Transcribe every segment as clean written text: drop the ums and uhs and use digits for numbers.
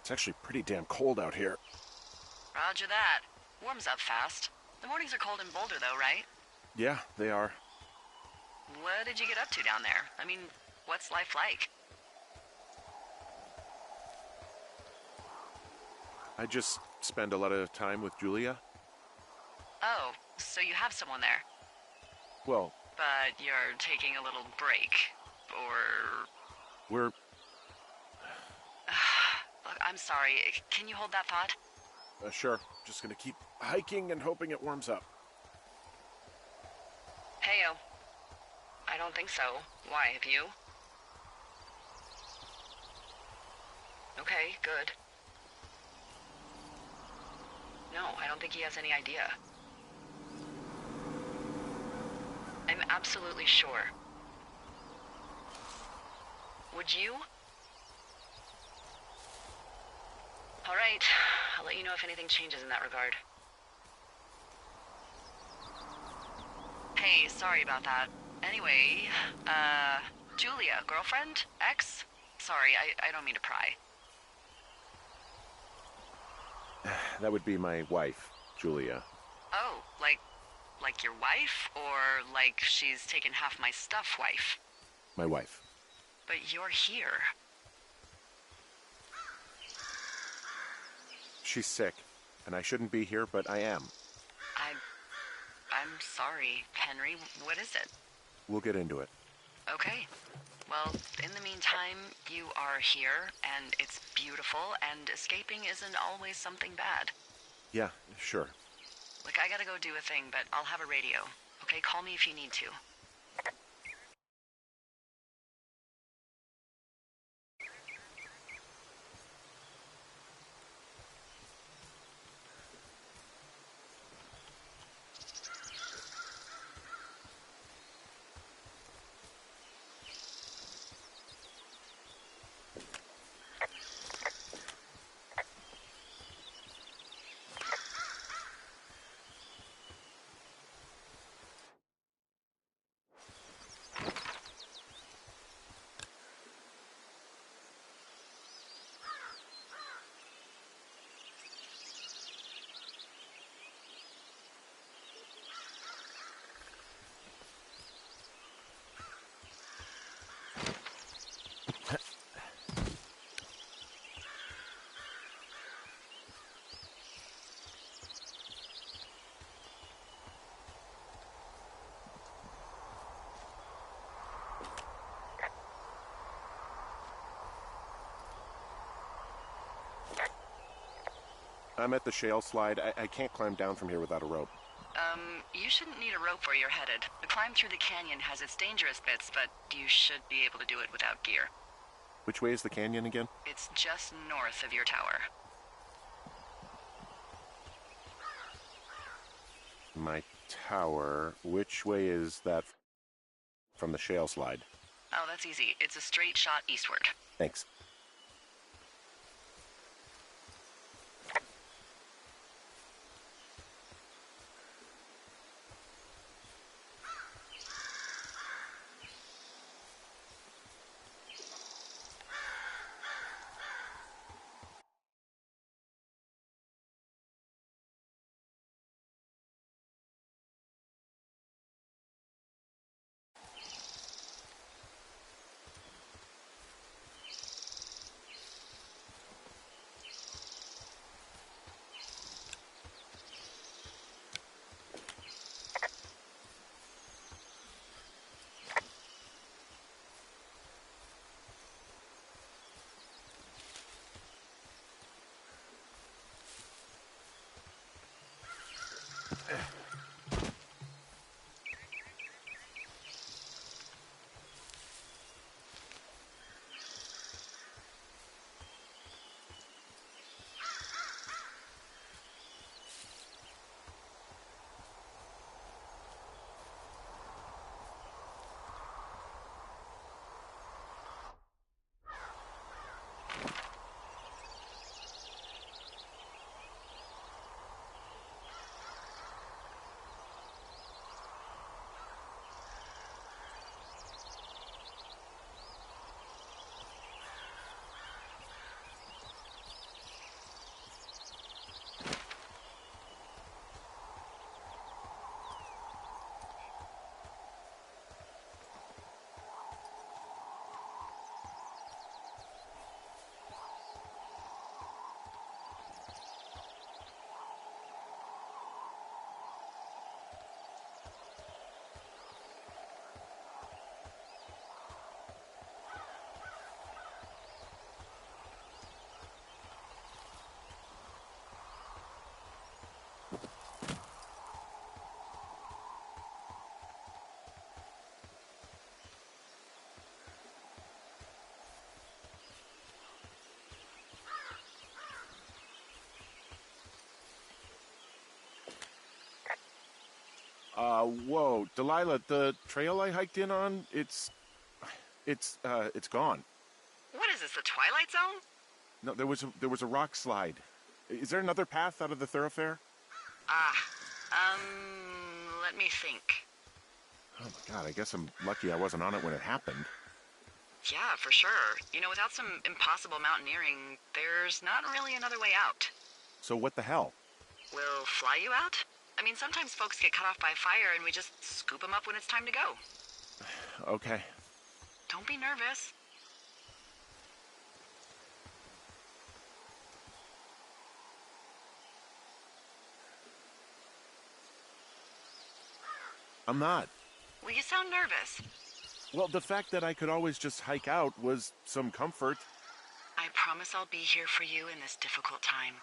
It's actually pretty damn cold out here. Roger that. Warms up fast. The mornings are cold in Boulder, though, right? Yeah, they are. What did you get up to down there? I mean, what's life like? I just spend a lot of time with Julia. Oh, so you have someone there. Well, But you're taking a little break. Or... we're... Look, I'm sorry. Can you hold that thought? Sure. Just gonna keep hiking and hoping it warms up. Heyo. I don't think so. Why, have you? Okay, good. No, I don't think he has any idea. I'm absolutely sure. Would you? All right, I'll let you know if anything changes in that regard. Hey, sorry about that. Anyway, Julia, girlfriend? Ex? Sorry, I don't mean to pry. That would be my wife, Julia. Oh, like your wife? Or like she's taken half my stuff wife? My wife. But you're here. She's sick, and I shouldn't be here, but I am. I'm sorry, Henry. What is it? We'll get into it. Okay. Well, in the meantime, you are here, and it's beautiful, and escaping isn't always something bad. Yeah, sure. Look, I gotta go do a thing, but I'll have a radio. Okay, call me if you need to. I'm at the shale slide. I can't climb down from here without a rope. You shouldn't need a rope where you're headed. The climb through the canyon has its dangerous bits, but you should be able to do it without gear. Which way is the canyon again? It's just north of your tower. My tower. Which way is that from the shale slide? Oh, that's easy. It's a straight shot eastward. Thanks. Whoa, Delilah, the trail I hiked in on, it's gone. What is this, the Twilight Zone? No, there was a rock slide. Is there another path out of the thoroughfare? Let me think. Oh my God, I guess I'm lucky I wasn't on it when it happened. Yeah, for sure. You know, without some impossible mountaineering, there's not really another way out. So what the hell? We'll fly you out? I mean, sometimes folks get cut off by fire and we just scoop them up when it's time to go. Okay. Don't be nervous. I'm not. Well, you sound nervous. Well, the fact that I could always just hike out was some comfort. I promise I'll be here for you in this difficult time.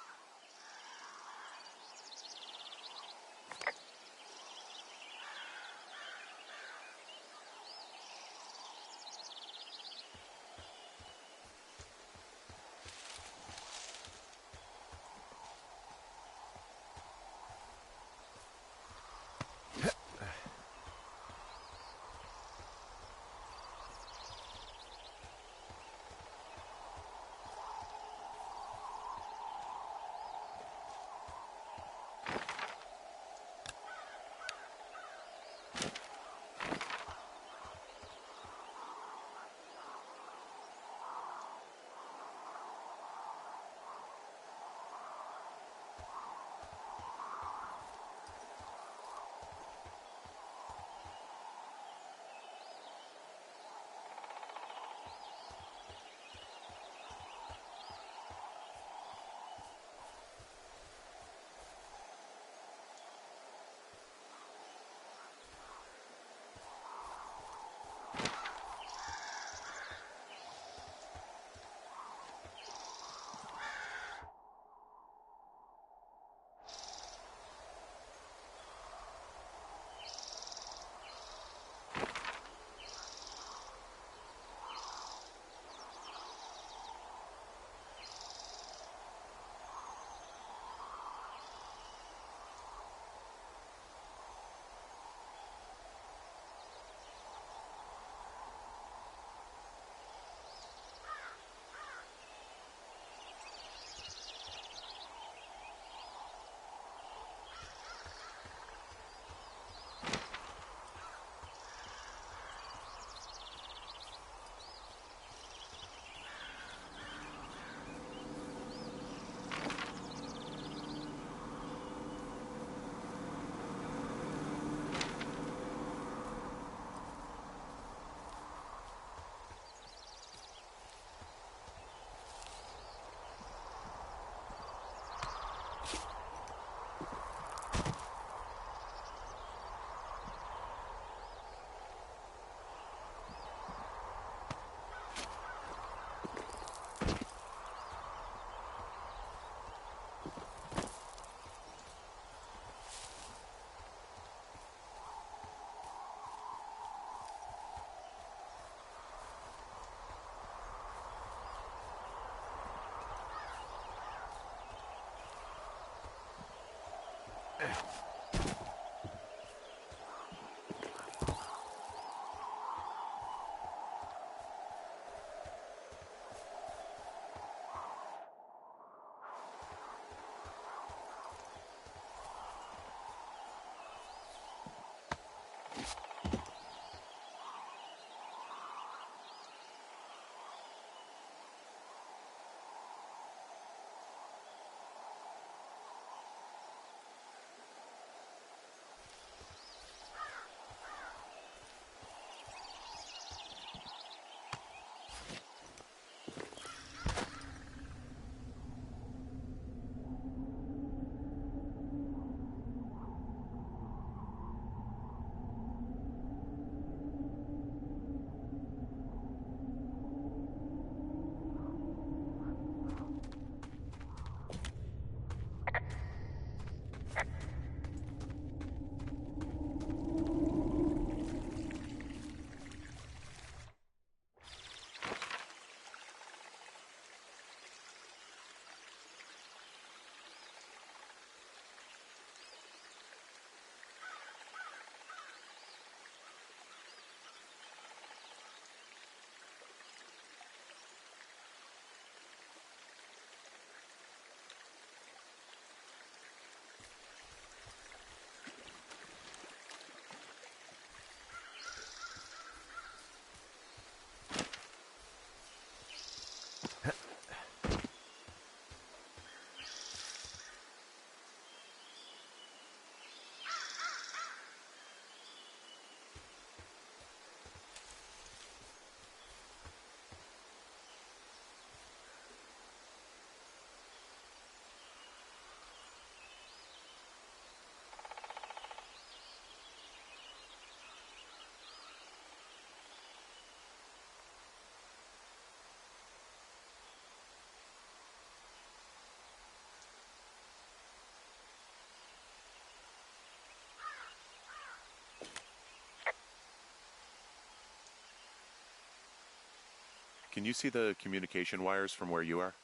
Can you see the communication wires from where you are?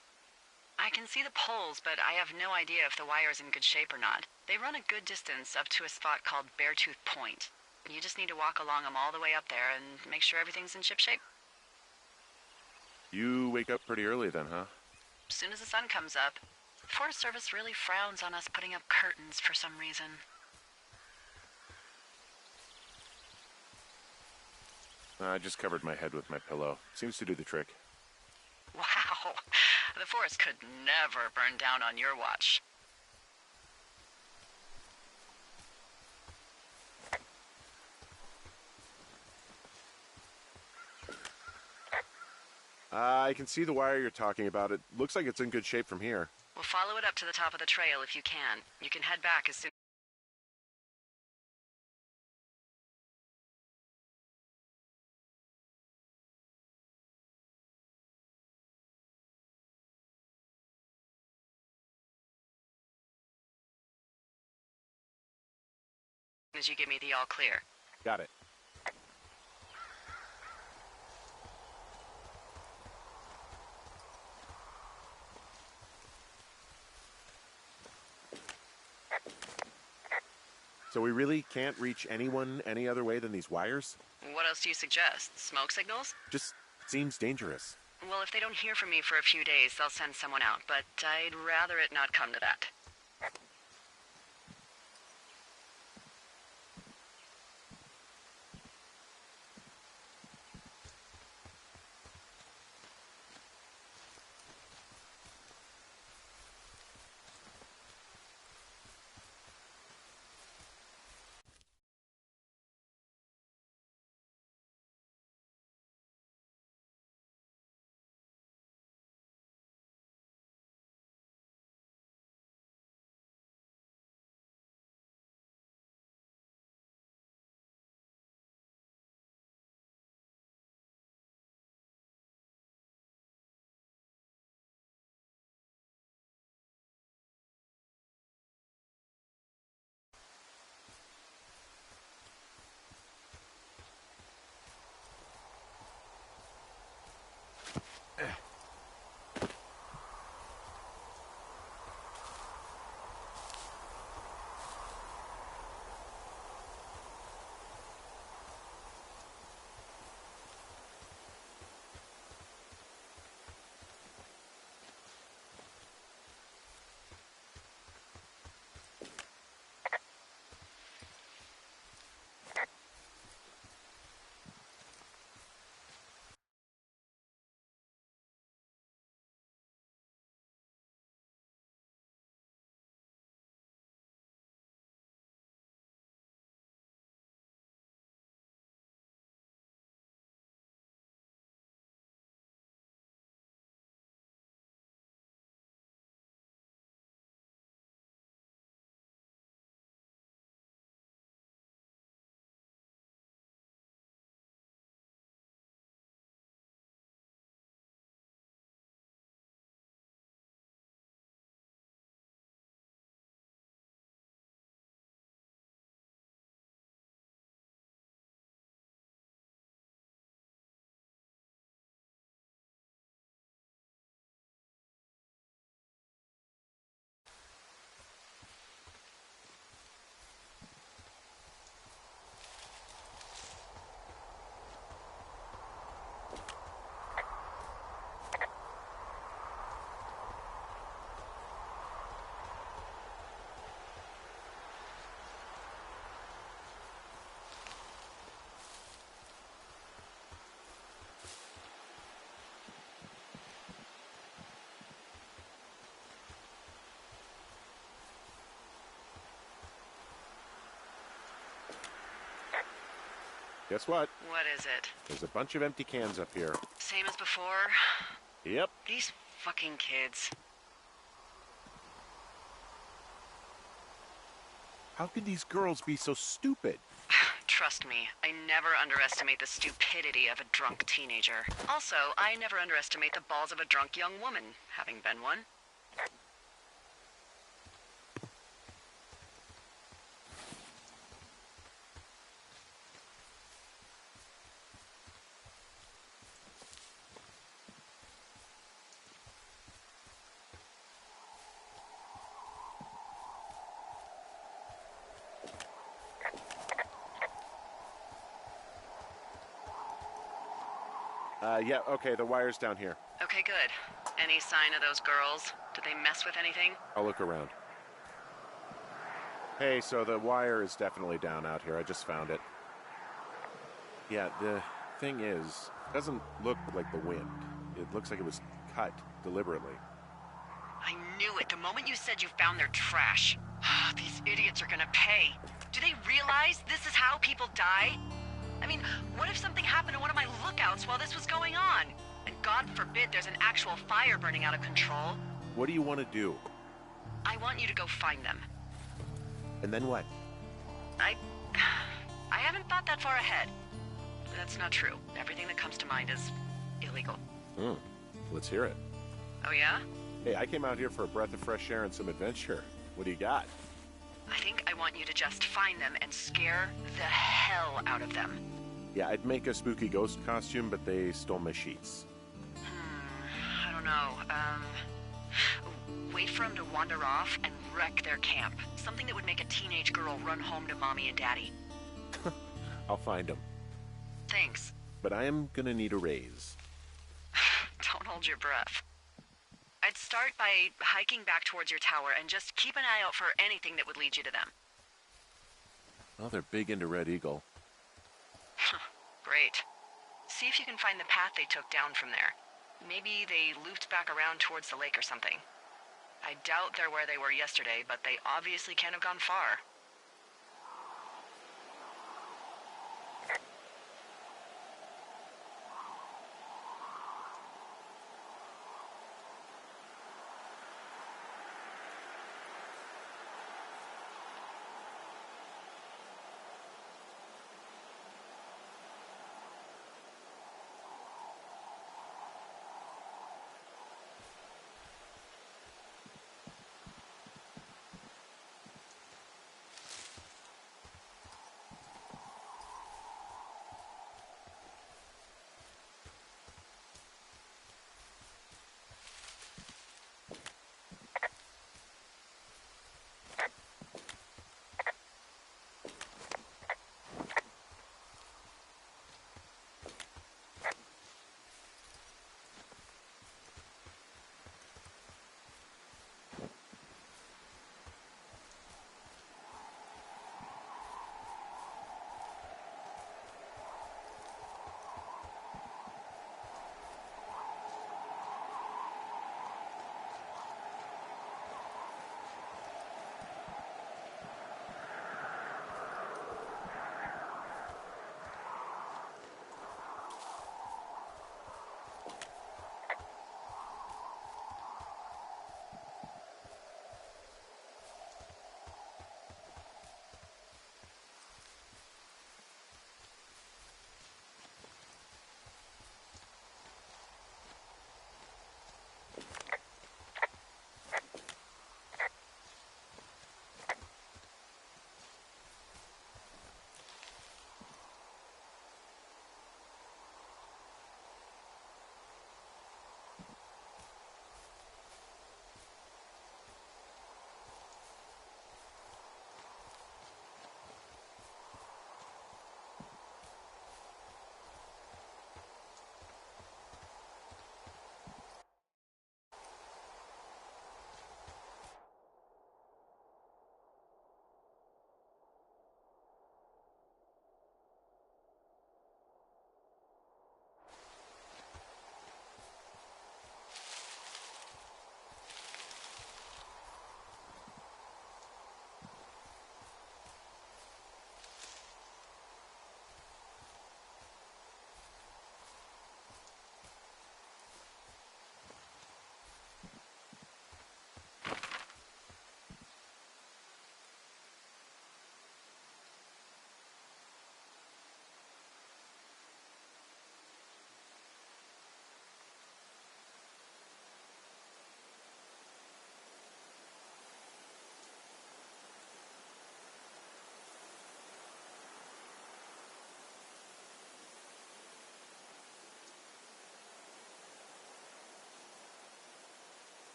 I can see the poles, but I have no idea if the wire's in good shape or not. They run a good distance up to a spot called Beartooth Point. You just need to walk along them all the way up there and make sure everything's in ship shape. You wake up pretty early then, huh? As soon as the sun comes up. The Forest Service really frowns on us putting up curtains for some reason. I just covered my head with my pillow. Seems to do the trick. Wow. The forest could never burn down on your watch. I can see the wire you're talking about. It looks like it's in good shape from here. We'll follow it up to the top of the trail if you can. You can head back as soon as you give me the all clear. Got it. So we really can't reach anyone any other way than these wires? What else do you suggest? Smoke signals? Just seems dangerous. Well, if they don't hear from me for a few days, they'll send someone out, but I'd rather it not come to that. Guess what? What is it? There's a bunch of empty cans up here. Same as before? Yep. These fucking kids. How can these girls be so stupid? Trust me, I never underestimate the stupidity of a drunk teenager. Also, I never underestimate the balls of a drunk young woman, having been one. Yeah, okay, the wire's down here. Okay, good. Any sign of those girls? Did they mess with anything? I'll look around. Hey, so the wire is definitely down out here. I just found it. Yeah, the thing is, it doesn't look like the wind. It looks like it was cut deliberately. I knew it the moment you said you found their trash. These idiots are gonna pay. Do they realize this is how people die? I mean, what if something happened to one of my lookouts while this was going on? And God forbid there's an actual fire burning out of control. What do you want to do? I want you to go find them. And then what? I haven't thought that far ahead. That's not true. Everything that comes to mind is illegal. Let's hear it. Oh yeah? Hey, I came out here for a breath of fresh air and some adventure. What do you got? I think I want you to just find them and scare the hell out of them. Yeah, I'd make a spooky ghost costume, but they stole my sheets. I don't know. Wait for them to wander off and wreck their camp. Something that would make a teenage girl run home to mommy and daddy. I'll find them. Thanks. But I am gonna need a raise. Don't hold your breath. I'd start by hiking back towards your tower and just keep an eye out for anything that would lead you to them. Well, they're big into Red Eagle. Great. See if you can find the path they took down from there. Maybe they looped back around towards the lake or something. I doubt they're where they were yesterday, but they obviously can't have gone far.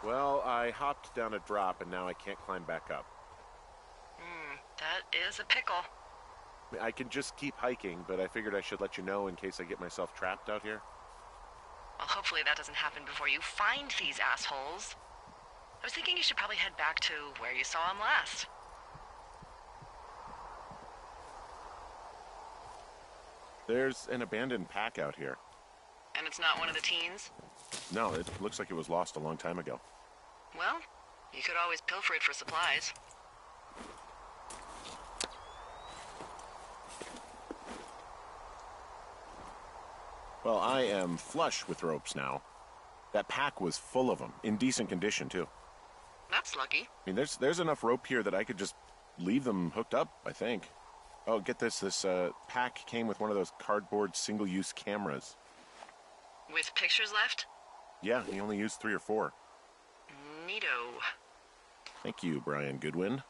Well, I hopped down a drop and now I can't climb back up. That is a pickle. I can just keep hiking, but I figured I should let you know in case I get myself trapped out here. Well, hopefully that doesn't happen before you find these assholes. I was thinking you should probably head back to where you saw them last. There's an abandoned pack out here. And it's not one of the teens? No, it looks like it was lost a long time ago. Well, you could always pilfer it for supplies. Well, I am flush with ropes now. That pack was full of them, in decent condition, too. That's lucky. I mean, there's enough rope here that I could just leave them hooked up, I think. Oh, get this. This pack came with one of those cardboard single-use cameras. With pictures left? Yeah, he only used 3 or 4. Neato. Thank you, Brian Goodwin.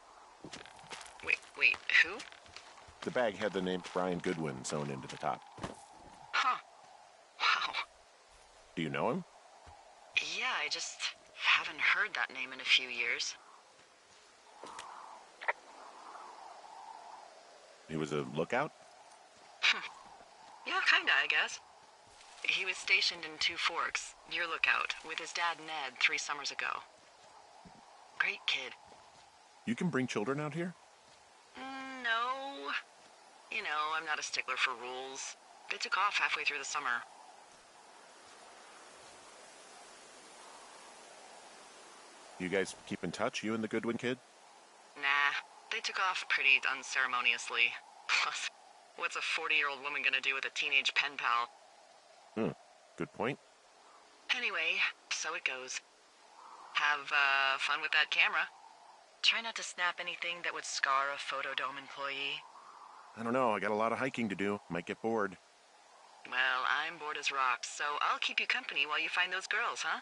Wait, who? The bag had the name Brian Goodwin sewn into the top. Huh. Wow. Do you know him? Yeah, I just haven't heard that name in a few years. He was a lookout? Yeah, kinda, I guess. He was stationed in Two Forks, your lookout, with his dad Ned 3 summers ago. Great kid. You can bring children out here? No. You know, I'm not a stickler for rules. They took off halfway through the summer. You guys keep in touch, you and the Goodwin kid? Nah, they took off pretty unceremoniously. Plus, what's a 40-year-old woman gonna do with a teenage pen pal? Good point. Anyway, so it goes. Have, fun with that camera. Try not to snap anything that would scar a Photodome employee. I don't know, I got a lot of hiking to do. Might get bored. Well, I'm bored as rocks, so I'll keep you company while you find those girls, huh?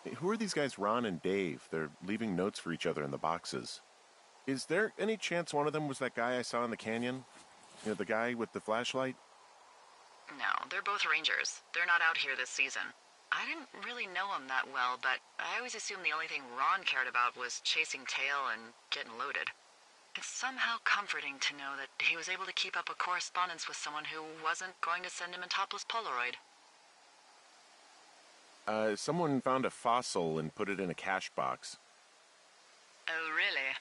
Hey, who are these guys, Ron and Dave? They're leaving notes for each other in the boxes. Is there any chance one of them was that guy I saw in the canyon? You know, the guy with the flashlight? No, they're both rangers. They're not out here this season. I didn't really know him that well, but I always assumed the only thing Ron cared about was chasing tail and getting loaded. It's somehow comforting to know that he was able to keep up a correspondence with someone who wasn't going to send him a topless Polaroid. Someone found a fossil and put it in a cash box. Oh, really?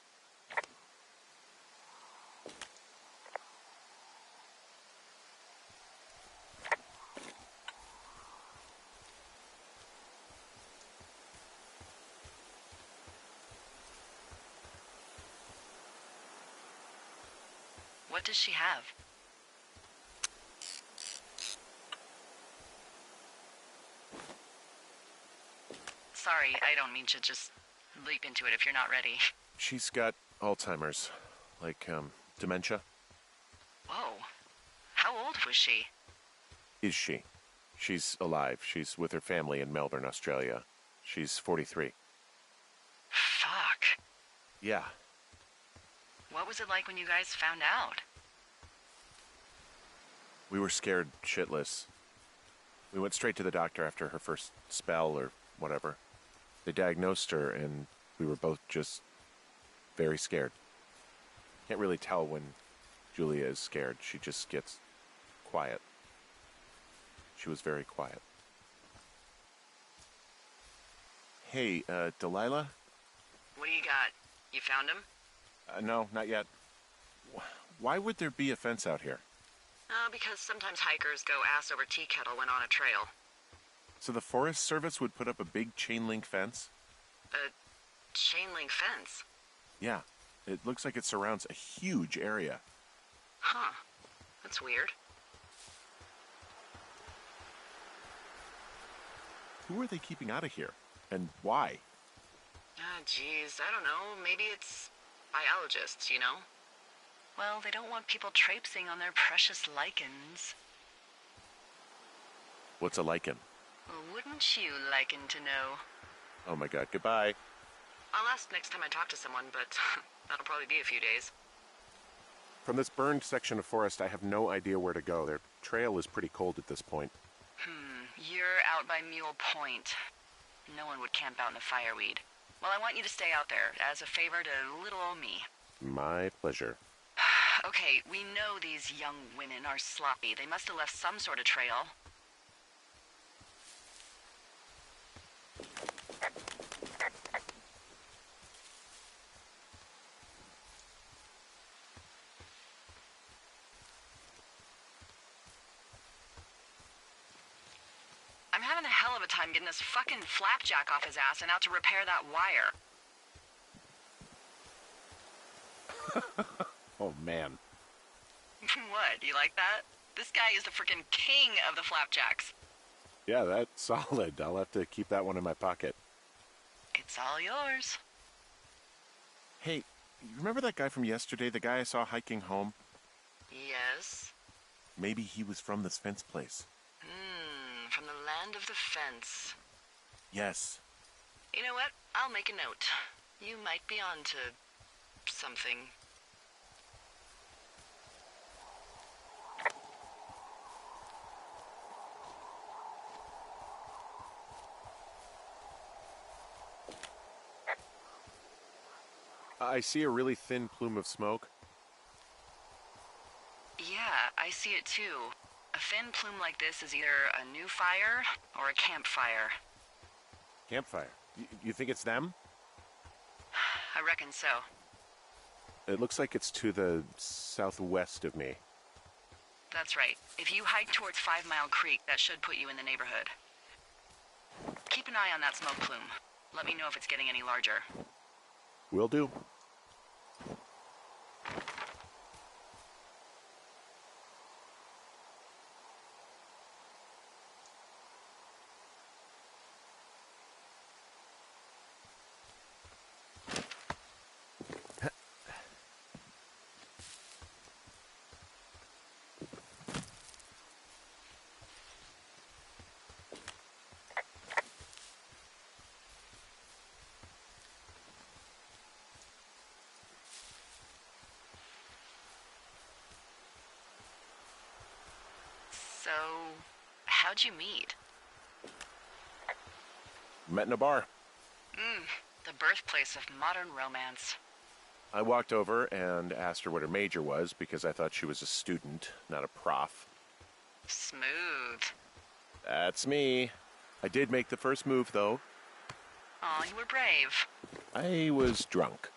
What does she have? Sorry, I don't mean to just leap into it if you're not ready. She's got Alzheimer's. Like, dementia. Whoa. How old was she? Is she? She's alive. She's with her family in Melbourne, Australia. She's 43. Fuck. Yeah. What was it like when you guys found out? We were scared shitless. We went straight to the doctor after her first spell or whatever. They diagnosed her, and we were both just very scared. Can't really tell when Julia is scared. She just gets quiet. She was very quiet. Hey, Delilah? What do you got? You found him? No, not yet. Why would there be a fence out here? Because sometimes hikers go ass over tea kettle when on a trail. So the Forest Service would put up a big chain link fence? A chain link fence? Yeah. It looks like it surrounds a huge area. Huh. That's weird. Who are they keeping out of here? And why? Geez, I don't know. Maybe it's biologists, you know? Well, they don't want people traipsing on their precious lichens. What's a lichen? Wouldn't you liken to know? Oh my god, goodbye. I'll ask next time I talk to someone, but that'll probably be a few days. From this burned section of forest, I have no idea where to go. Their trail is pretty cold at this point. You're out by Mule Point. No one would camp out in the fireweed. Well, I want you to stay out there, as a favor to little old me. My pleasure. Okay, we know these young women are sloppy. They must have left some sort of trail. I'm having a hell of a time getting this fucking flapjack off his ass and out to repair that wire. Oh man. What, you like that? This guy is the freaking king of the flapjacks. Yeah, that's solid. I'll have to keep that one in my pocket. It's all yours. Hey, you remember that guy from yesterday, the guy I saw hiking home? Yes? Maybe he was from this fence place. From the land of the fence. Yes. You know what? I'll make a note. You might be onto something. I see a really thin plume of smoke. Yeah, I see it too. A thin plume like this is either a new fire or a campfire. Campfire. You think it's them? I reckon so. It looks like it's to the southwest of me. That's right. If you hike towards 5 Mile Creek, that should put you in the neighborhood. Keep an eye on that smoke plume. Let me know if it's getting any larger. Will do. So, how'd you meet? Met in a bar. The birthplace of modern romance. I walked over and asked her what her major was because I thought she was a student, not a prof. Smooth. That's me. I did make the first move, though. Aw, you were brave. I was drunk.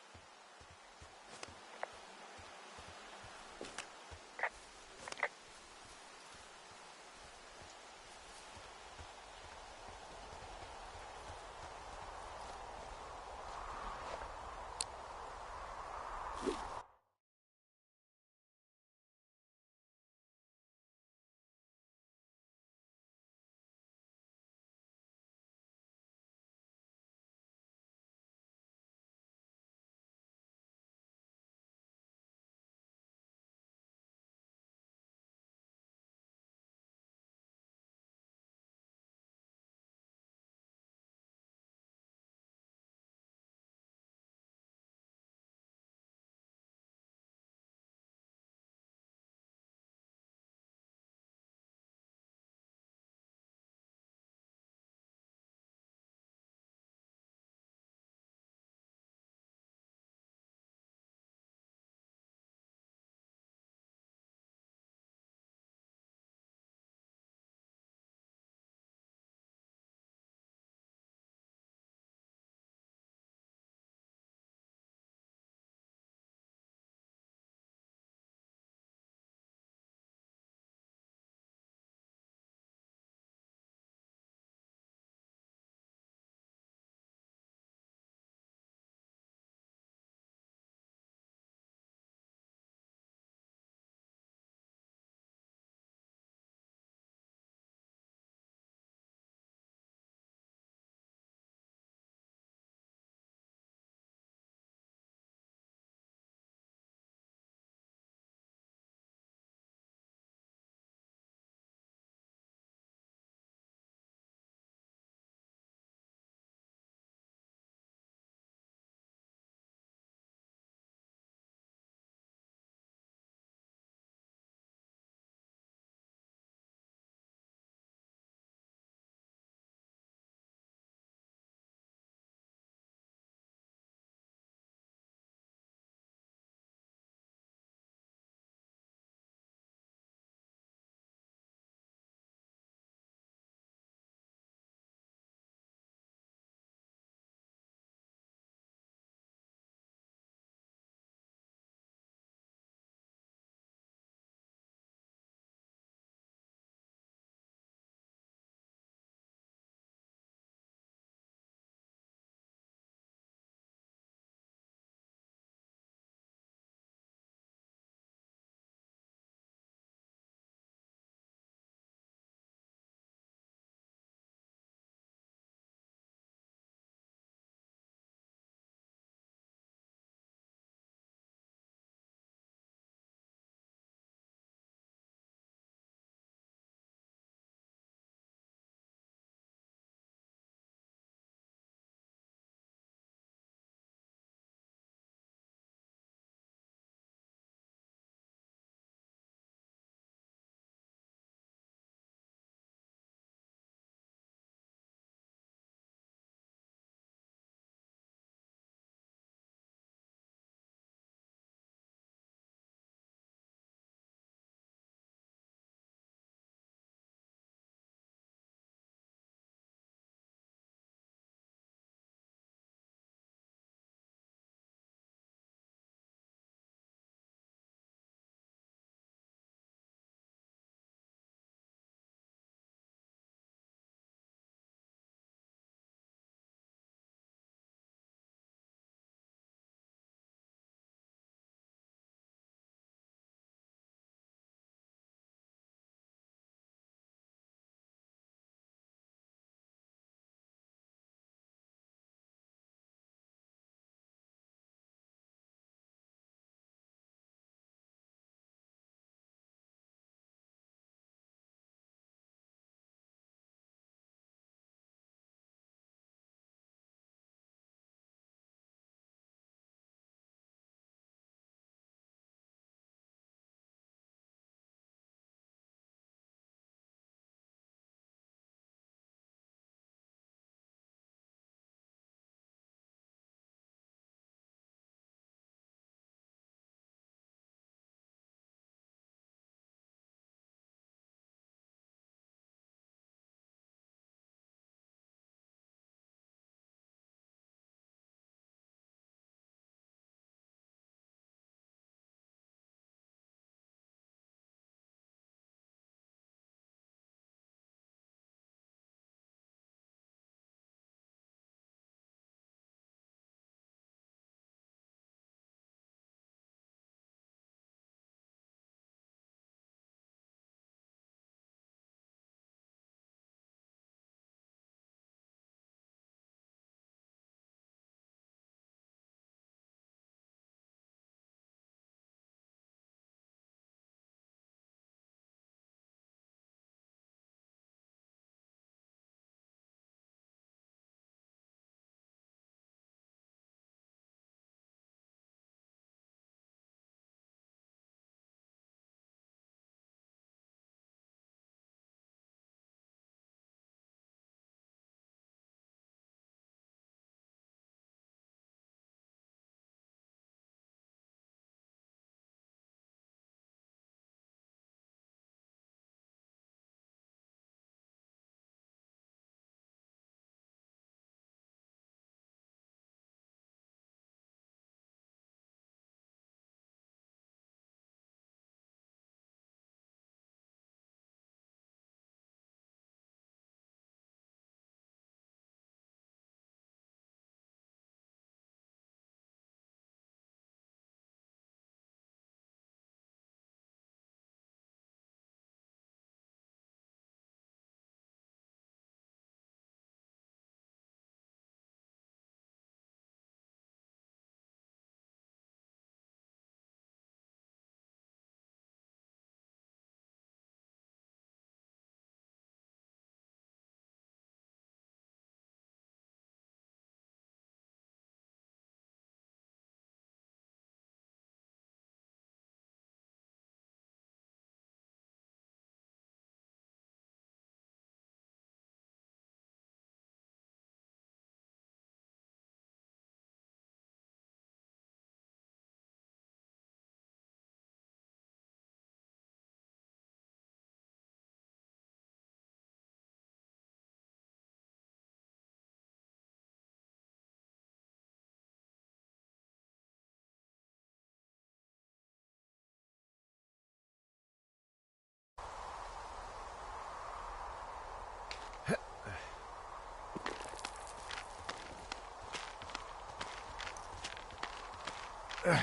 Wow,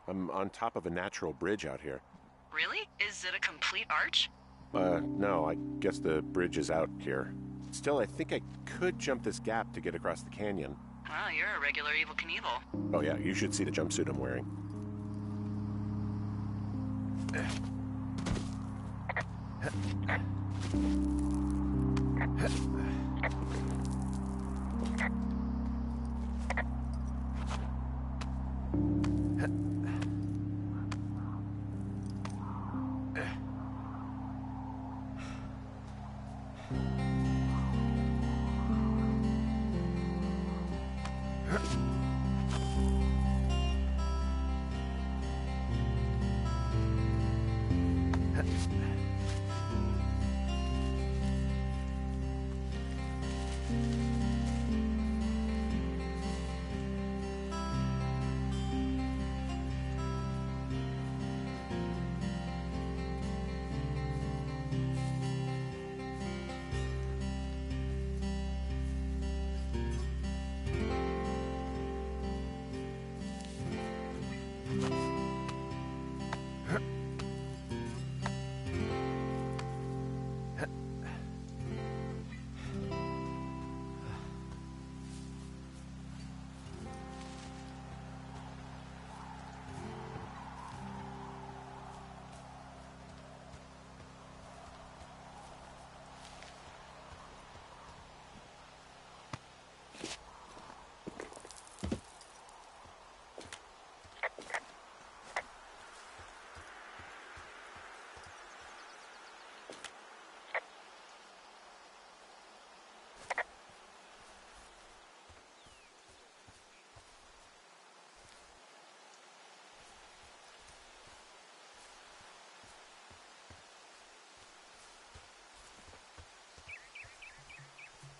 I'm on top of a natural bridge out here. Really? Is it a complete arch? No, I guess the bridge is out here. Still, I think I could jump this gap to get across the canyon. Well, you're a regular Evel Knievel. Oh yeah, you should see the jumpsuit I'm wearing.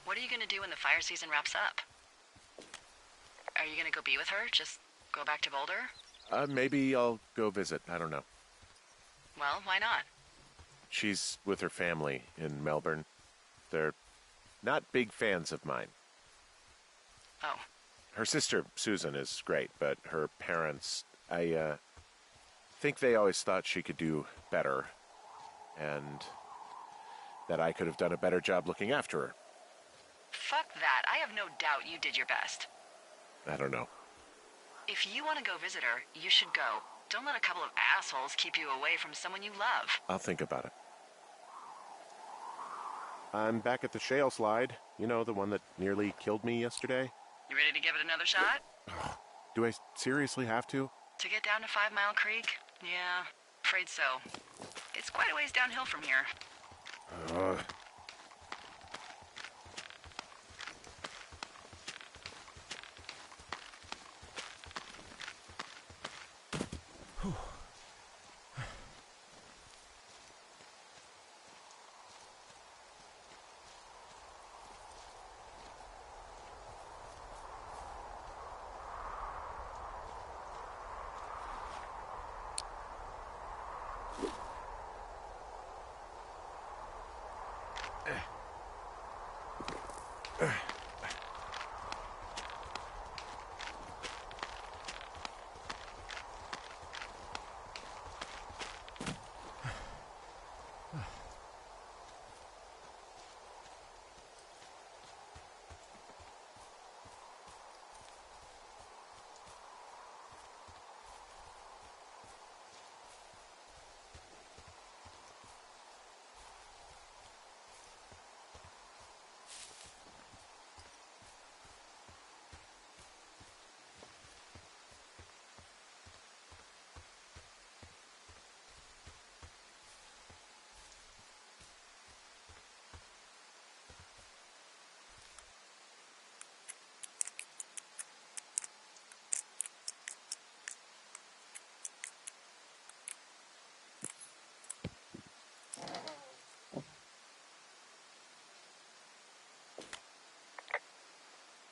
What are you gonna do when the fire season wraps up? Are you gonna go be with her? Just go back to Boulder? Maybe I'll go visit. I don't know. Well, why not? She's with her family in Melbourne. They're not big fans of mine. Oh. Her sister, Susan, is great, but her parents, I think they always thought she could do better, and that I could have done a better job looking after her. Fuck that. I have no doubt you did your best. I don't know. If you want to go visit her, you should go. Don't let a couple of assholes keep you away from someone you love. I'll think about it. I'm back at the shale slide. You know, the one that nearly killed me yesterday? You ready to give it another shot? Do I seriously have to? To get down to 5 Mile Creek? Yeah, afraid so. It's quite a ways downhill from here.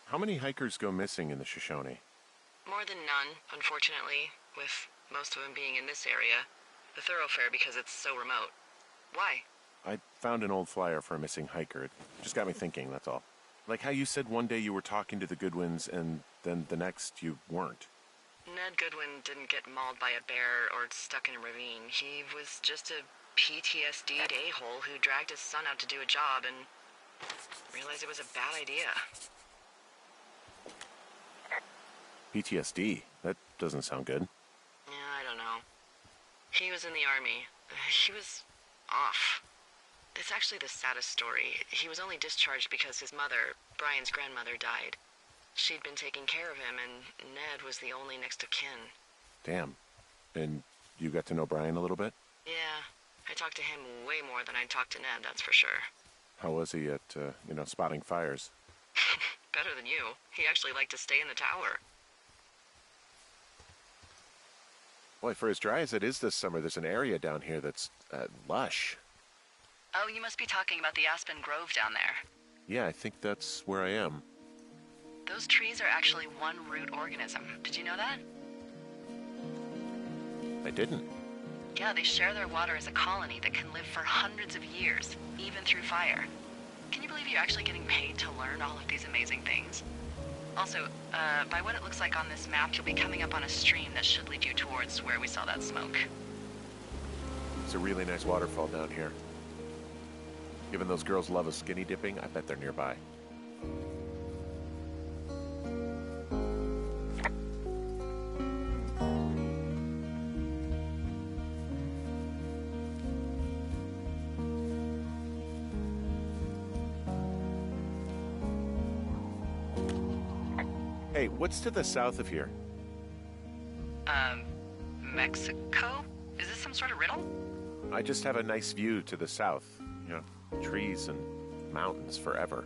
How many hikers go missing in the Shoshone? More than none, unfortunately, with most of them being in this area. The thoroughfare because it's so remote. Why? I found an old flyer for a missing hiker. It just got me thinking, that's all. Like how you said one day you were talking to the Goodwins and then the next you weren't. Ned Goodwin didn't get mauled by a bear or stuck in a ravine. He was just a PTSD'd a-hole who dragged his son out to do a job and realized it was a bad idea. PTSD? That doesn't sound good. Yeah, I don't know. He was in the army. He was off. It's actually the saddest story. He was only discharged because his mother, Brian's grandmother, died. She'd been taking care of him, and Ned was the only next of kin. Damn. And you got to know Brian a little bit? Yeah, I talked to him way more than I'd talked to Ned, that's for sure. How was he at, spotting fires? Better than you. He actually liked to stay in the tower. Boy, for as dry as it is this summer, there's an area down here that's lush. Oh, you must be talking about the Aspen Grove down there. Yeah, I think that's where I am. Those trees are actually one root organism. Did you know that? I didn't. Yeah, they share their water as a colony that can live for hundreds of years, even through fire. Can you believe you're actually getting paid to learn all of these amazing things? Also, by what it looks like on this map, you'll be coming up on a stream that should lead you towards where we saw that smoke. It's a really nice waterfall down here. Given those girls love a skinny dipping, I bet they're nearby. Hey, what's to the south of here? Mexico? Is this some sort of riddle? I just have a nice view to the south. Trees and mountains forever.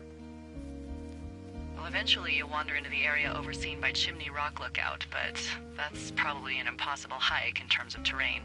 Well, eventually you'll wander into the area overseen by Chimney Rock Lookout, but that's probably an impossible hike in terms of terrain.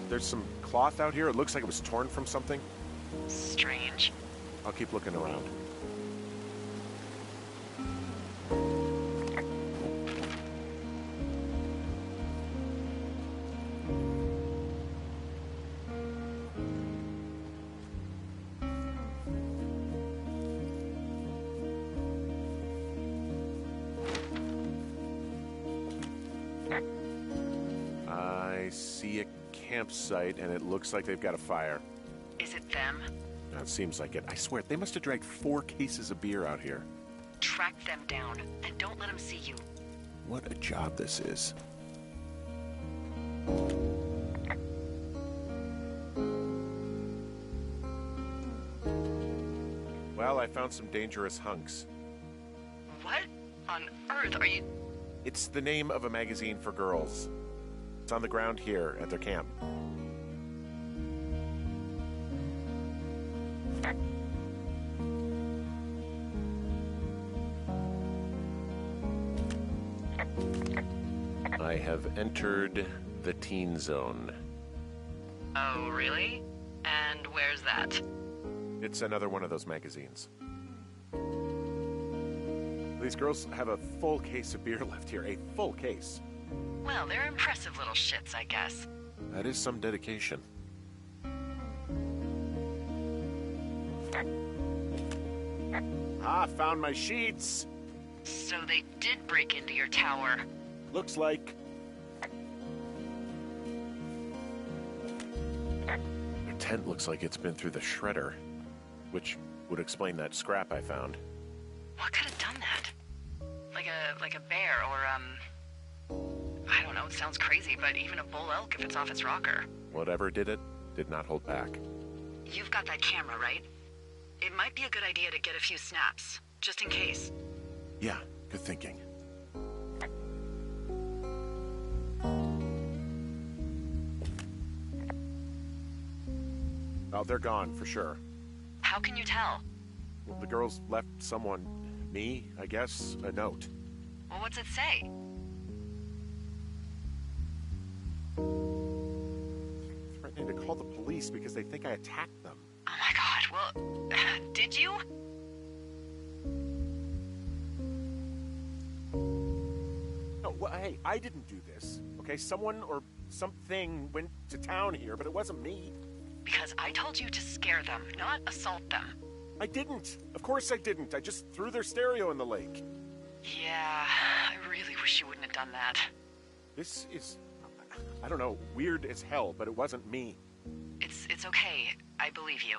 There's some cloth out here. It looks like it was torn from something. Strange. I'll keep looking around. I see a campsite, and it looks like they've got a fire. Is it them? It seems like it. I swear, they must have dragged 4 cases of beer out here. Track them down, and don't let them see you. What a job this is. Well, I found some dangerous hunks. What on earth are you... It's the name of a magazine for girls. It's on the ground here at their camp. I have entered the teen zone. Oh, really? And where's that? It's another one of those magazines. These girls have a full case of beer left here. A full case. Well, they're impressive little shits, I guess. That is some dedication. Ah, found my sheets. So they did break into your tower. Looks like... Their tent looks like it's been through the shredder, which would explain that scrap I found. What could have done that? Like a bear or, I don't know, it sounds crazy, but even a bull elk if it's off its rocker. Whatever did it, did not hold back. You've got that camera, right? It might be a good idea to get a few snaps, just in case. Yeah, good thinking. Oh, they're gone, for sure. How can you tell? Well, the girls left someone, me, I guess, a note. Well, what's it say? Threatening to call the police because they think I attacked them. Oh my god, well, did you? No, well, hey, I didn't do this, okay? Someone or something went to town here, but it wasn't me. Because I told you to scare them, not assault them. I didn't. Of course I didn't. I just threw their stereo in the lake. Yeah, I really wish you wouldn't have done that. This is, I don't know, weird as hell, but it wasn't me. It's okay. I believe you.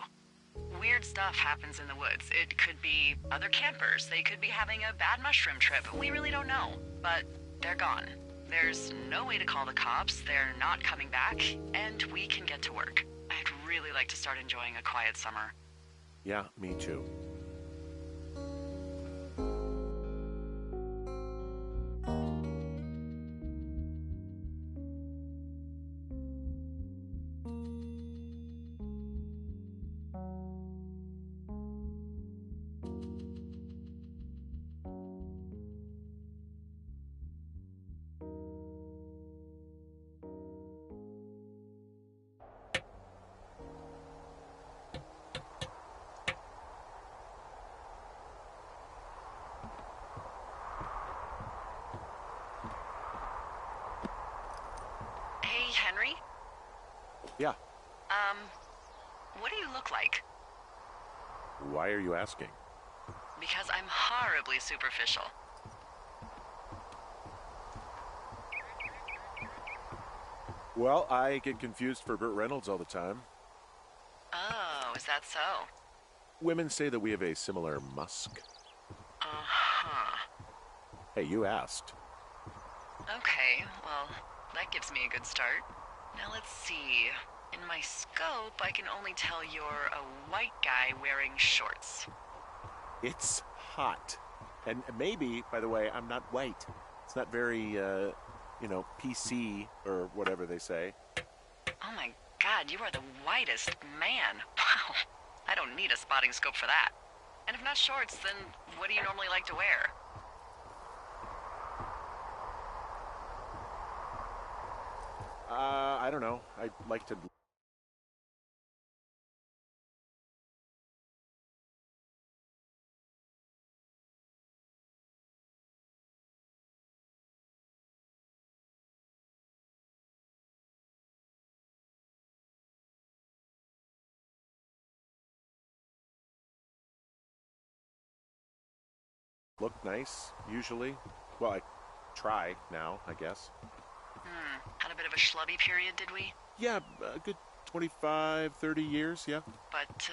Weird stuff happens in the woods. It could be other campers. They could be having a bad mushroom trip. We really don't know. But they're gone. There's no way to call the cops. They're not coming back. And we can get to work. I'd really like to start enjoying a quiet summer. Yeah, me too. Hey, Henry? Yeah. What do you look like? Why are you asking? Because I'm horribly superficial. Well, I get confused for Burt Reynolds all the time. Oh, is that so? Women say that we have a similar musk. Uh-huh. Hey, you asked. Okay, well, that gives me a good start. Now let's see. In my scope, I can only tell you're a white guy wearing shorts. It's hot. And maybe, by the way, I'm not white. It's not very, PC or whatever they say. Oh my god, you are the whitest man. Wow. I don't need a spotting scope for that. And if not shorts, then what do you normally like to wear? I I don't know. I'd like to look nice, usually. Well, I try now, I guess. Had a bit of a schlubby period, did we? Yeah, a good 25, 30 years, yeah. But,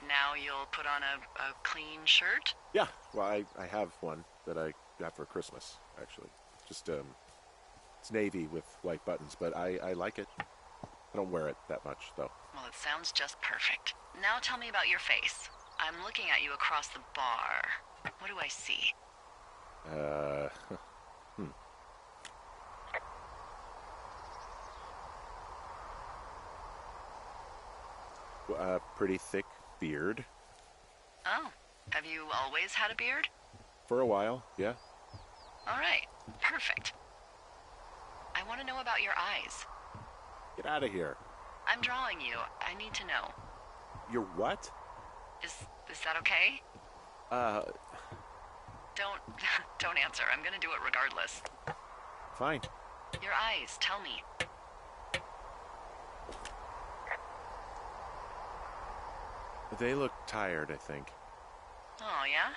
now you'll put on a clean shirt? Yeah, well, I have one that I got for Christmas, actually. Just, it's navy with white buttons, but I like it. I don't wear it that much, though. Well, it sounds just perfect. Now tell me about your face. I'm looking at you across the bar. What do I see? Uh, hmm. A pretty thick beard. Oh, have you always had a beard? For a while, yeah. All right, perfect. I want to know about your eyes. Get out of here. I'm drawing you. I need to know. You're what? Is that okay? Uh, Don't answer. I'm gonna do it regardless. fine. Your eyes, tell me. They look tired, I think. Oh, yeah?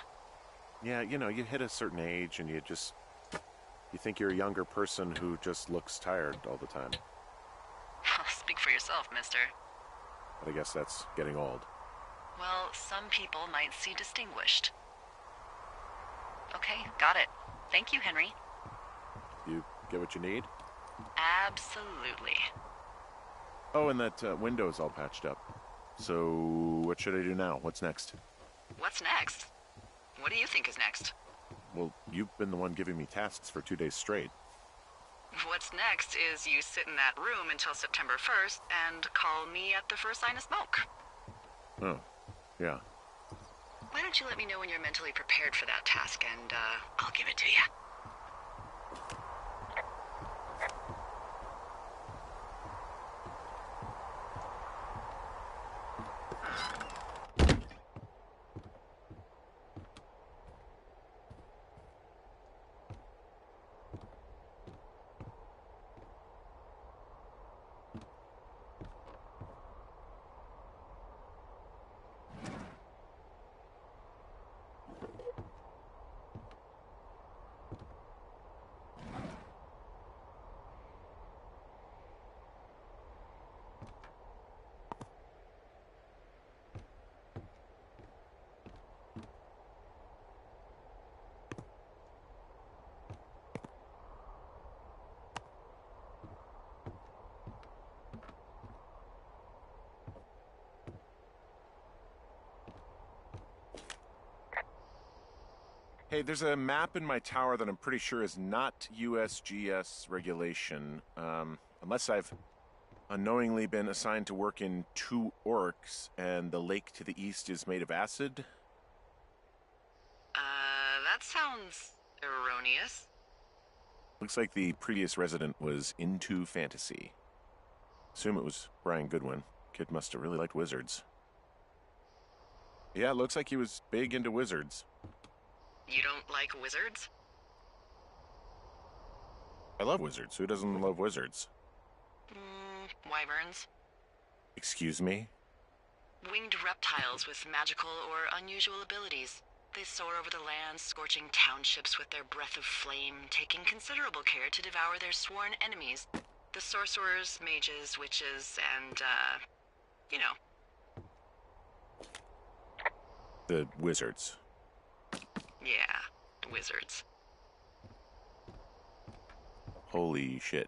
Yeah, you know, you hit a certain age and you think you're a younger person who just looks tired all the time. Speak for yourself, mister. But I guess that's getting old. Well, some people might see distinguished. Okay, got it. Thank you, Henry. You get what you need? Absolutely. Oh, and that window's all patched up. So, what should I do now? What's next? What's next? What do you think is next? Well, you've been the one giving me tasks for 2 days straight. What's next is you sit in that room until September 1st and call me at the first sign of smoke. Oh, yeah. Why don't you let me know when you're mentally prepared for that task, and I'll give it to you. Hey, there's a map in my tower that I'm pretty sure is not USGS regulation. Unless I've unknowingly been assigned to work in 2 orcs and the lake to the east is made of acid. That sounds erroneous. Looks like the previous resident was into fantasy. Assume it was Brian Goodwin. Kid must have really liked wizards. Yeah, looks like he was big into wizards. You don't like wizards? I love wizards. Who doesn't love wizards? Wyverns. Excuse me? Winged reptiles with magical or unusual abilities. They soar over the land, scorching townships with their breath of flame, taking considerable care to devour their sworn enemies. The sorcerers, mages, witches, and, you know. The wizards. Yeah, wizards. Holy shit.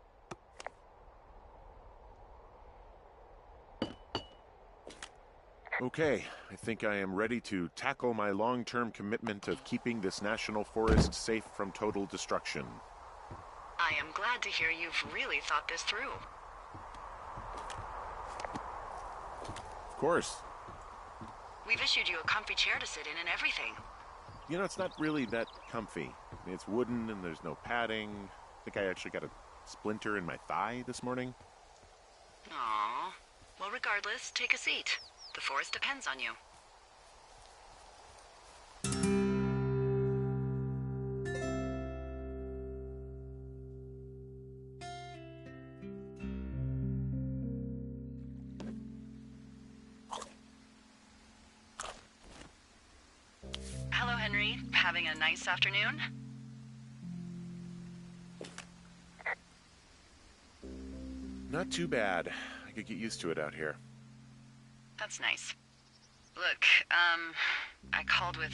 Okay, I think I am ready to tackle my long-term commitment of keeping this national forest safe from total destruction. I am glad to hear you've really thought this through. Of course. We've issued you a comfy chair to sit in and everything. You know, it's not really that comfy. I mean, it's wooden and there's no padding. I think I actually got a splinter in my thigh this morning. Aw. Well, regardless, take a seat. The forest depends on you. Hello, Henry. Having a nice afternoon? Not too bad. I could get used to it out here. That's nice. Look, I called with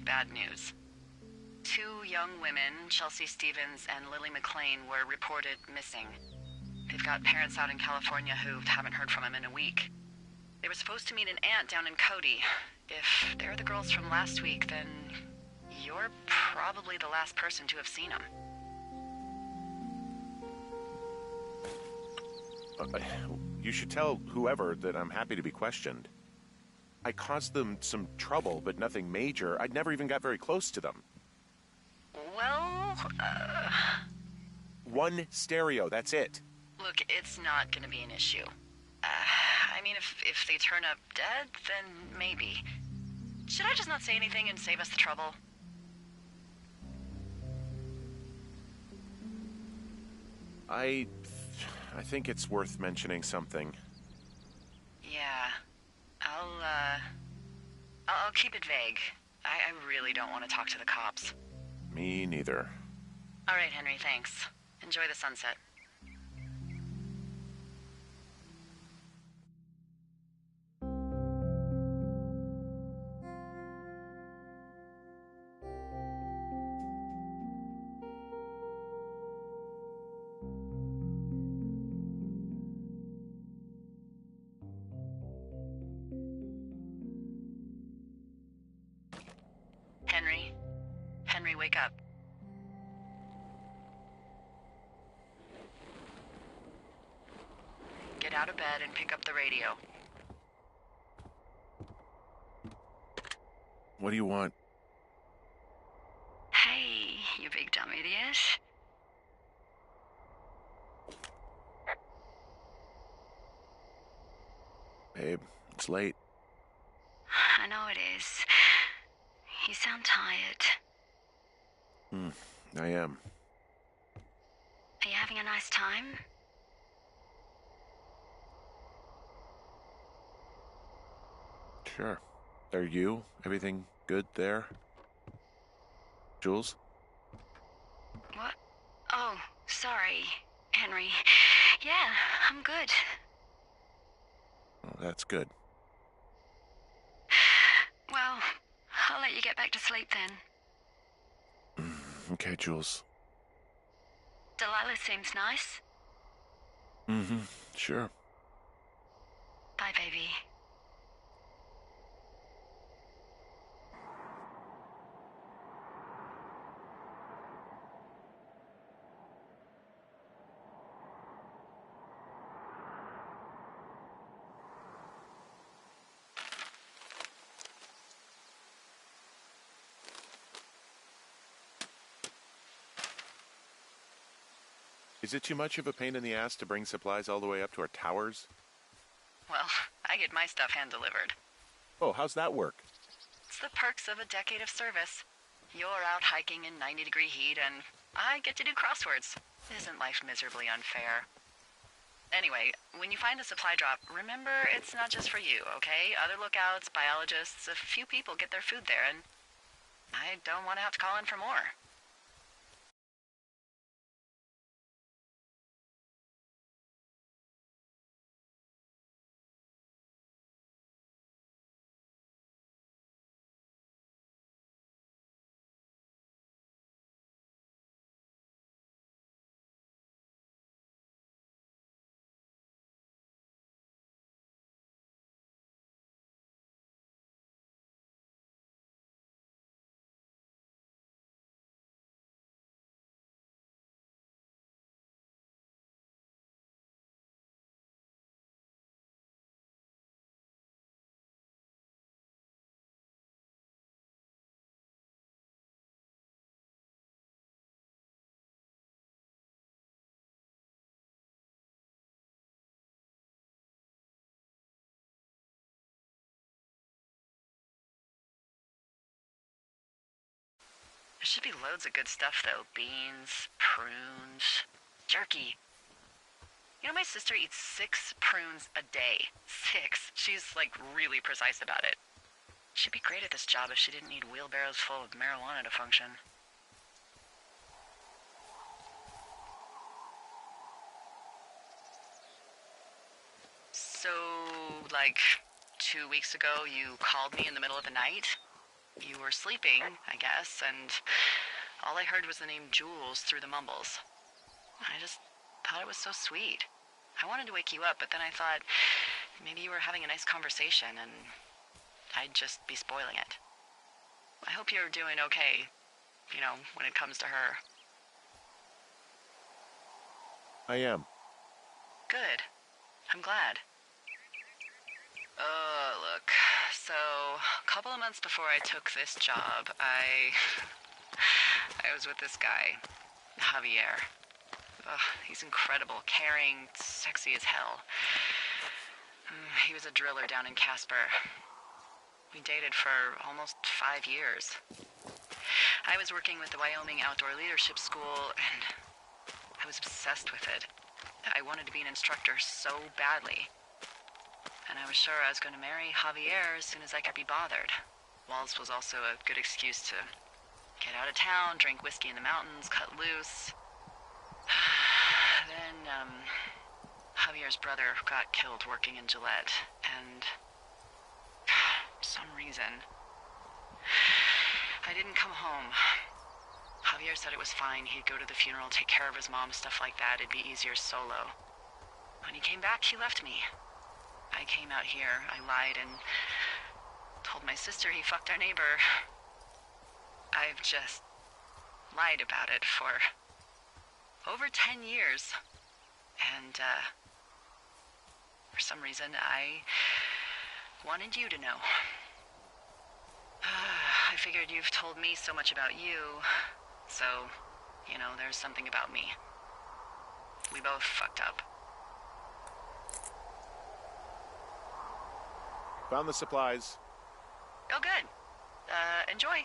bad news. Two young women, Chelsea Stevens and Lily McLean, were reported missing. They've got parents out in California who haven't heard from them in a week. They were supposed to meet an aunt down in Cody. If they're the girls from last week, then you're probably the last person to have seen them. You should tell whoever that I'm happy to be questioned. I caused them some trouble, but nothing major. I never even got very close to them. Well, One stereo, that's it. look, it's not gonna be an issue. I mean, if they turn up dead, then maybe. Should I just not say anything and save us the trouble? I think it's worth mentioning something. Yeah. I'll keep it vague. I really don't want to talk to the cops. Me neither. All right, Henry, thanks. Enjoy the sunset. Henry? Henry, wake up. Get out of bed and pick up the radio. What do you want? Hey, you big dumb idiot. Babe, it's late. I know it is. You sound tired. I am. Are you having a nice time? Sure. Are you? Everything good there? Jules? What? Oh, sorry, Henry. Yeah, I'm good. Oh, that's good. Well, I'll let you get back to sleep then. Okay, Jules. Delilah seems nice. Sure. Bye, baby. Is it too much of a pain in the ass to bring supplies all the way up to our towers? Well, I get my stuff hand-delivered. Oh, how's that work? It's the perks of a decade of service. You're out hiking in 90-degree heat, and I get to do crosswords. Isn't life miserably unfair? Anyway, when you find a supply drop, remember it's not just for you, okay? Other lookouts, biologists, a few people get their food there, and I don't want to have to call in for more. There should be loads of good stuff, though. Beans, prunes, jerky. You know, my sister eats 6 prunes a day. 6. She's, like, really precise about it. She'd be great at this job if she didn't need wheelbarrows full of marijuana to function. So, like, 2 weeks ago, you called me in the middle of the night? You were sleeping, I guess, and all I heard was the name Jules through the mumbles. I just thought it was so sweet. I wanted to wake you up, but then I thought maybe you were having a nice conversation and I'd just be spoiling it. I hope you're doing okay, you know, when it comes to her. I am. Good. I'm glad. Look. So, a couple of months before I took this job, I was with this guy, Javier. He's incredible, caring, sexy as hell. He was a driller down in Casper. We dated for almost 5 years. I was working with the Wyoming Outdoor Leadership School, and I was obsessed with it. I wanted to be an instructor so badly. And I was sure I was going to marry Javier as soon as I could be bothered. Walls was also a good excuse to get out of town, drink whiskey in the mountains, cut loose. Then, Javier's brother got killed working in Gillette, and for some reason, I didn't come home. Javier said it was fine. He'd go to the funeral, take care of his mom, stuff like that. It'd be easier solo. When he came back, he left me. I came out here, I lied, and told my sister he fucked our neighbor. I've just lied about it for over 10 years. And, for some reason, I wanted you to know. I figured you've told me so much about you, so, you know, there's something about me. We both fucked up. Found the supplies. Oh, good. Enjoy.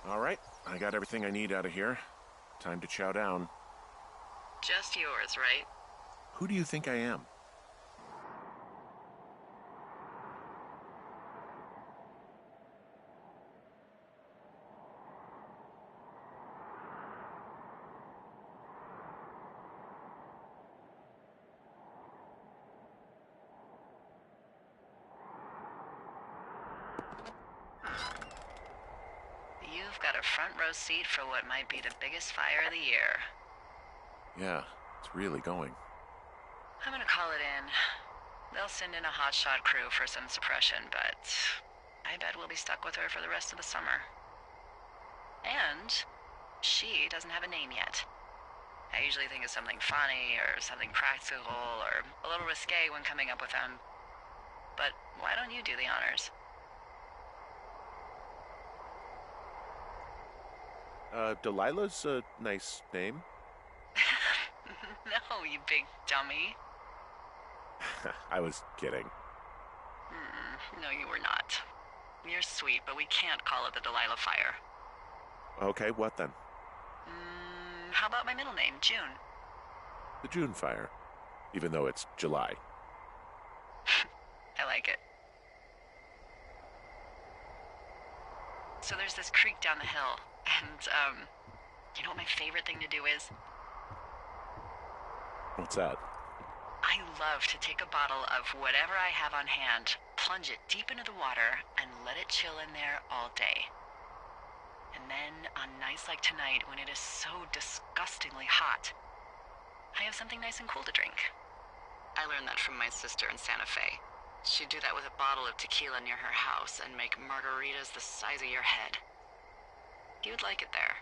All right, I got everything I need out of here. Time to chow down. Just yours, right? Who do you think I am? You've got a front row seat for what might be the biggest fire of the year. Yeah, it's really going. I'm gonna call it in. They'll send in a hotshot crew for some suppression, but I bet we'll be stuck with her for the rest of the summer. And she doesn't have a name yet. I usually think of something funny or something practical or a little risque when coming up with them. But why don't you do the honors? Delilah's a nice name. No, you big dummy. I was kidding. No, you were not. You're sweet, but we can't call it the Delilah Fire. Okay, what then? How about my middle name, June? The June fire. Even though it's July. I like it. So there's this creek down the hill, and, you know what my favorite thing to do is? What's that? I love to take a bottle of whatever I have on hand, plunge it deep into the water, and let it chill in there all day. And then, on nights like tonight, when it is so disgustingly hot, I have something nice and cool to drink. I learned that from my sister in Santa Fe. She'd do that with a bottle of tequila near her house and make margaritas the size of your head. You'd like it there.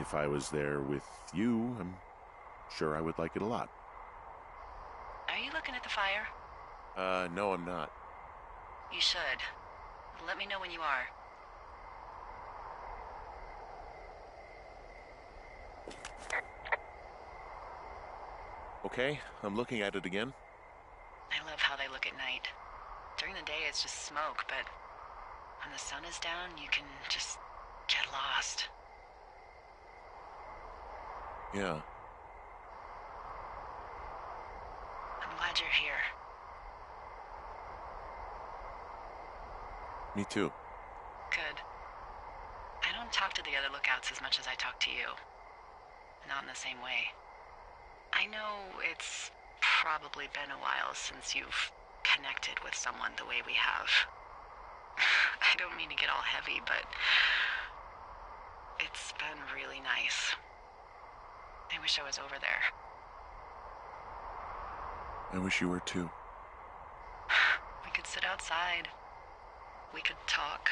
If I was there with you, I'm sure I would like it a lot. Are you looking at the fire? No, I'm not. You should. Let me know when you are. Okay, I'm looking at it again. I love how they look at night. During the day, it's just smoke, but when the sun is down, you can just get lost. Yeah. I'm glad you're here. Me too. Good. I don't talk to the other lookouts as much as I talk to you. Not in the same way. I know it's probably been a while since you've connected with someone the way we have. I don't mean to get all heavy, but it's been really nice. I wish I was over there. I wish you were too. We could sit outside. We could talk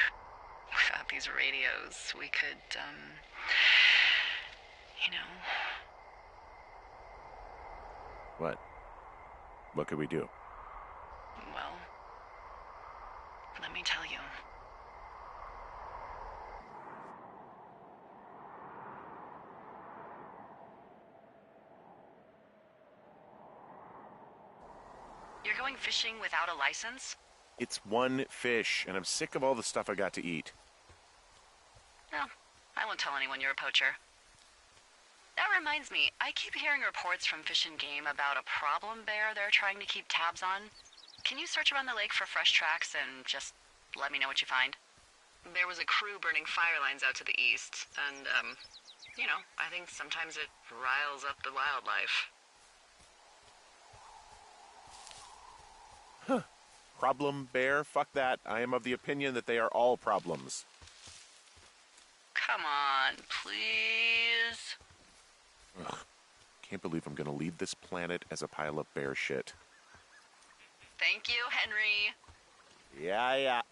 without these radios. We could, you know. What? What could we do? Well, let me tell you. You're going fishing without a license? It's one fish, and I'm sick of all the stuff I got to eat. No, I won't tell anyone you're a poacher. That reminds me, I keep hearing reports from Fish and Game about a problem bear they're trying to keep tabs on. Can you search around the lake for fresh tracks and just let me know what you find? There was a crew burning fire lines out to the east, and, you know, I think sometimes it riles up the wildlife. Huh. Problem bear? Fuck that. I am of the opinion that they are all problems. Come on, please. Ugh. Can't believe I'm gonna leave this planet as a pile of bear shit. Thank you, Henry. Yeah.